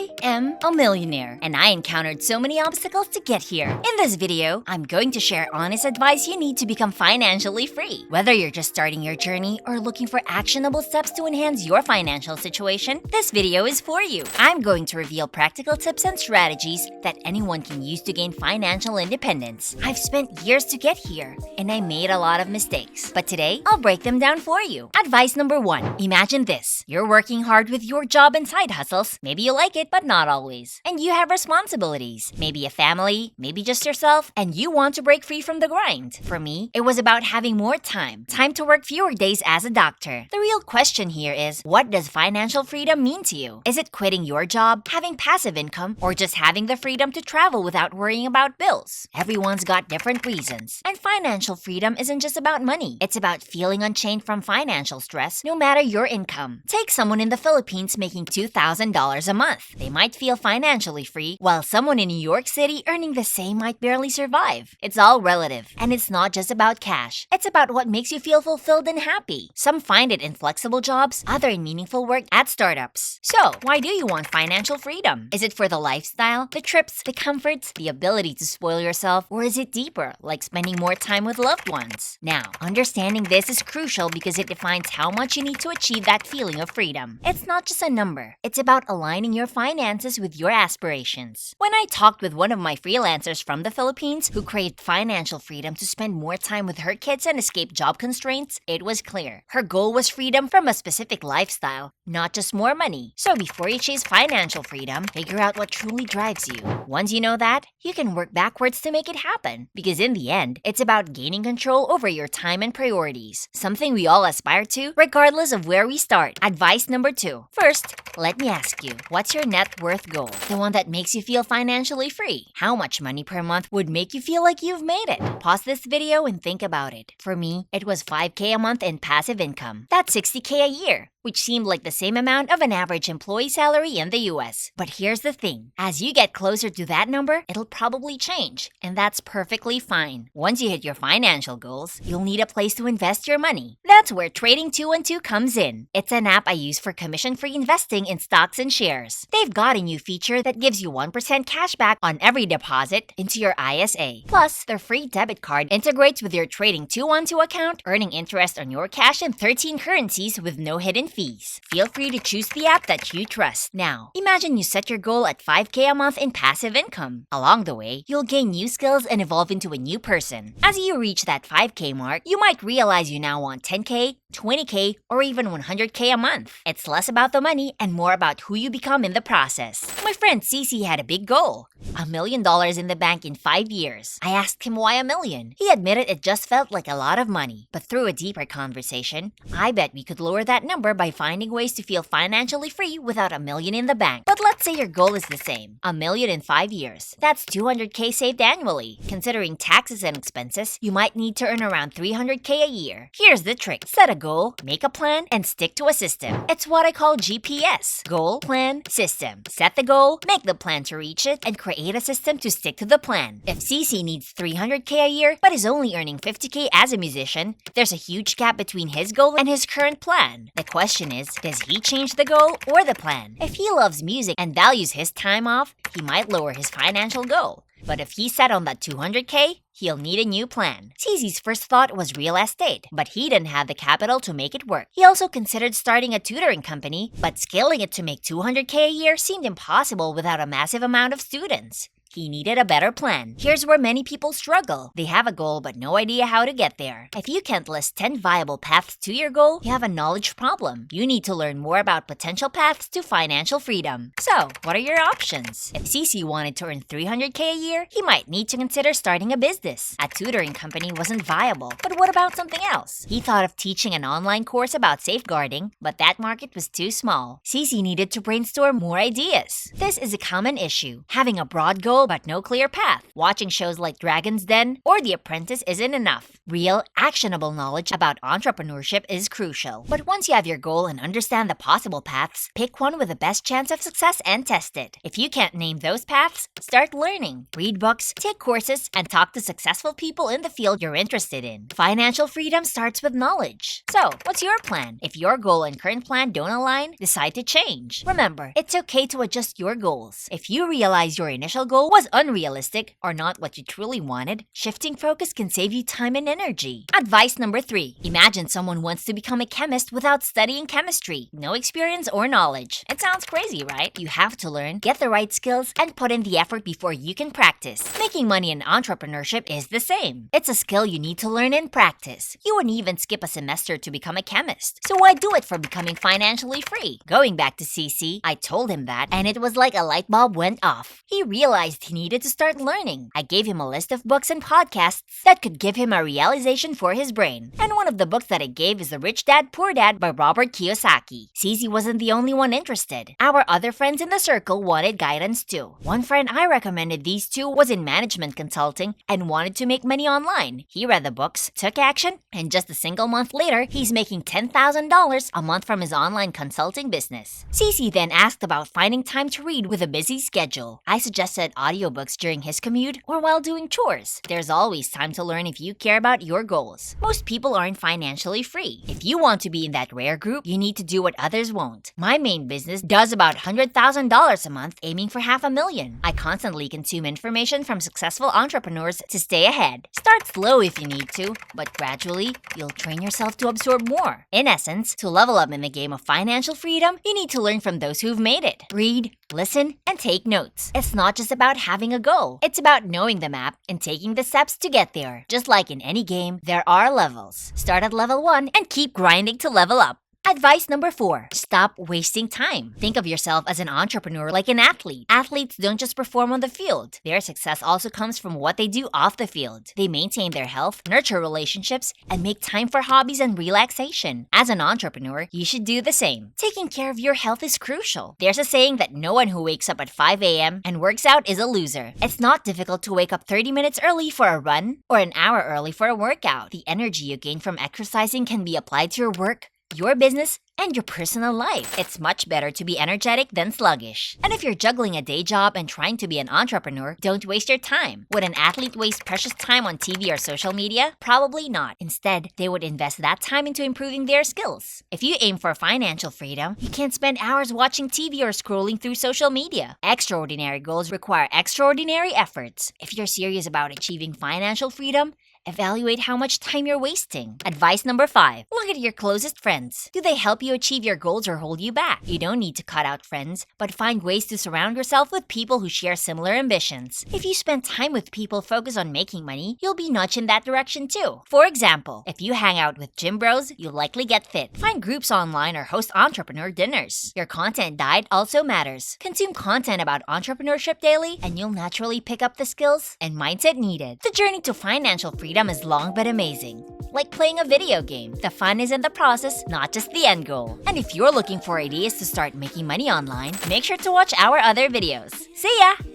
I am a millionaire, and I encountered so many obstacles to get here. In this video, I'm going to share honest advice you need to become financially free. Whether you're just starting your journey or looking for actionable steps to enhance your financial situation, this video is for you. I'm going to reveal practical tips and strategies that anyone can use to gain financial independence. I've spent years to get here, and I made a lot of mistakes. But today, I'll break them down for you. Advice number 1. Imagine this. You're working hard with your job and side hustles. Maybe you like it, but not always. And you have responsibilities. Maybe a family, maybe just yourself, and you want to break free from the grind. For me, it was about having more time. Time to work fewer days as a doctor. The real question here is, what does financial freedom mean to you? Is it quitting your job, having passive income, or just having the freedom to travel without worrying about bills? Everyone's got different reasons. And financial freedom isn't just about money. It's about feeling unchained from financial stress, no matter your income. Take someone in the Philippines making $2,000 a month. They might feel financially free, while someone in New York City earning the same might barely survive. It's all relative. And it's not just about cash. It's about what makes you feel fulfilled and happy. Some find it in flexible jobs, others in meaningful work at startups. So, why do you want financial freedom? Is it for the lifestyle, the trips, the comforts, the ability to spoil yourself, or is it deeper, like spending more time with loved ones? Now, understanding this is crucial because it defines how much you need to achieve that feeling of freedom. It's not just a number. It's about aligning your finances with your aspirations. When I talked with one of my freelancers from the Philippines who craved financial freedom to spend more time with her kids and escape job constraints, it was clear. Her goal was freedom from a specific lifestyle, not just more money. So before you chase financial freedom, figure out what truly drives you. Once you know that, you can work backwards to make it happen. Because in the end, it's about gaining control over your time and priorities. Something we all aspire to, regardless of where we start. Advice number 2. First, let me ask you, what's your net worth goal? The one that makes you feel financially free. How much money per month would make you feel like you've made it? Pause this video and think about it. For me, it was $5,000 a month in passive income. That's $60,000 a year, which seemed like the same amount of an average employee salary in the US. But here's the thing. As you get closer to that number, it'll probably change, and that's perfectly fine. Once you hit your financial goals, you'll need a place to invest your money. That's where Trading 212 comes in. It's an app I use for commission-free investing in stocks and shares. They've got a new feature that gives you 1% cashback on every deposit into your ISA. Plus, their free debit card integrates with your Trading 212 account, earning interest on your cash in 13 currencies with no hidden fees. Feel free to choose the app that you trust. Now, imagine you set your goal at $5,000 a month in passive income. Along the way, you'll gain new skills and evolve into a new person. As you reach that $5,000 mark, you might realize you now want $10,000, $20,000, or even $100,000 a month. It's less about the money and more about who you become in the process. My friend Cece had a big goal. $1 million in the bank in 5 years. I asked him why $1 million. He admitted it just felt like a lot of money. But through a deeper conversation, I bet we could lower that number by finding ways to feel financially free without $1 million in the bank. But let's say your goal is the same. $1 million in 5 years. That's $200,000 saved annually. Considering taxes and expenses, you might need to earn around $300,000 a year. Here's the trick. Set a goal, make a plan, and stick to a system. It's what I call GPS. Goal, plan, system. Set the goal, make the plan to reach it, and create a system to stick to the plan. If CC needs $300,000 a year, but is only earning $50,000 as a musician, there's a huge gap between his goal and his current plan. The question is, does he change the goal or the plan? If he loves music and values his time off, he might lower his financial goal. But if he's set on that $200,000, he'll need a new plan. Cece's first thought was real estate, but he didn't have the capital to make it work. He also considered starting a tutoring company, but scaling it to make $200,000 a year seemed impossible without a massive amount of students. He needed a better plan. Here's where many people struggle. They have a goal but no idea how to get there. If you can't list 10 viable paths to your goal, you have a knowledge problem. You need to learn more about potential paths to financial freedom. So, what are your options? If CC wanted to earn $300,000 a year, he might need to consider starting a business. A tutoring company wasn't viable, but what about something else? He thought of teaching an online course about safeguarding, but that market was too small. CC needed to brainstorm more ideas. This is a common issue. Having a broad goal goal but no clear path. Watching shows like Dragon's Den or The Apprentice isn't enough. Real, actionable knowledge about entrepreneurship is crucial. But once you have your goal and understand the possible paths, pick one with the best chance of success and test it. If you can't name those paths, start learning. Read books, take courses, and talk to successful people in the field you're interested in. Financial freedom starts with knowledge. So, what's your plan? If your goal and current plan don't align, decide to change. Remember, it's okay to adjust your goals. If you realize your initial goal was unrealistic or not what you truly wanted, shifting focus can save you time and energy. Advice number 3. Imagine someone wants to become a chemist without studying chemistry. No experience or knowledge. It sounds crazy, right? You have to learn, get the right skills, and put in the effort before you can practice. Making money in entrepreneurship is the same. It's a skill you need to learn and practice. You wouldn't even skip a semester to become a chemist. So why do it for becoming financially free? Going back to CC, I told him that, and it was like a light bulb went off. He realized he needed to start learning. I gave him a list of books and podcasts that could give him a realization for his brain. And one of the books that I gave is The Rich Dad, Poor Dad by Robert Kiyosaki. CC wasn't the only one interested. Our other friends in the circle wanted guidance too. One friend I recommended these to was in management consulting and wanted to make money online. He read the books, took action, and just a single month later, he's making $10,000 a month from his online consulting business. CC then asked about finding time to read with a busy schedule. I suggested audiobooks during his commute or while doing chores. There's always time to learn if you care about your goals. Most people aren't financially free. If you want to be in that rare group, you need to do what others won't. My main business does about $100,000 a month, aiming for $500,000. I constantly consume information from successful entrepreneurs to stay ahead. Start slow if you need to, but gradually, you'll train yourself to absorb more. In essence, to level up in the game of financial freedom, you need to learn from those who've made it. Read, listen, and take notes. It's not just about having a goal. It's about knowing the map and taking the steps to get there. Just like in any game, there are levels. Start at level 1 and keep grinding to level up. Advice number 4. Stop wasting time. Think of yourself as an entrepreneur like an athlete. Athletes don't just perform on the field. Their success also comes from what they do off the field. They maintain their health, nurture relationships, and make time for hobbies and relaxation. As an entrepreneur, you should do the same. Taking care of your health is crucial. There's a saying that no one who wakes up at 5 a.m. and works out is a loser. It's not difficult to wake up 30 minutes early for a run or an hour early for a workout. The energy you gain from exercising can be applied to your work, your business, and your personal life. It's much better to be energetic than sluggish. And if you're juggling a day job and trying to be an entrepreneur, don't waste your time. Would an athlete waste precious time on TV or social media? Probably not. Instead, they would invest that time into improving their skills. If you aim for financial freedom, you can't spend hours watching TV or scrolling through social media. Extraordinary goals require extraordinary efforts. If you're serious about achieving financial freedom, evaluate how much time you're wasting. Advice number 5. Look at your closest friends. Do they help you achieve your goals or hold you back? You don't need to cut out friends, but find ways to surround yourself with people who share similar ambitions. If you spend time with people focused on making money, you'll be nudged in that direction too. For example, if you hang out with gym bros, you'll likely get fit. Find groups online or host entrepreneur dinners. Your content diet also matters. Consume content about entrepreneurship daily, and you'll naturally pick up the skills and mindset needed. The journey to financial freedom is long but amazing. Like playing a video game. The fun is in the process, not just the end goal. And if you're looking for ideas to start making money online, make sure to watch our other videos. See ya!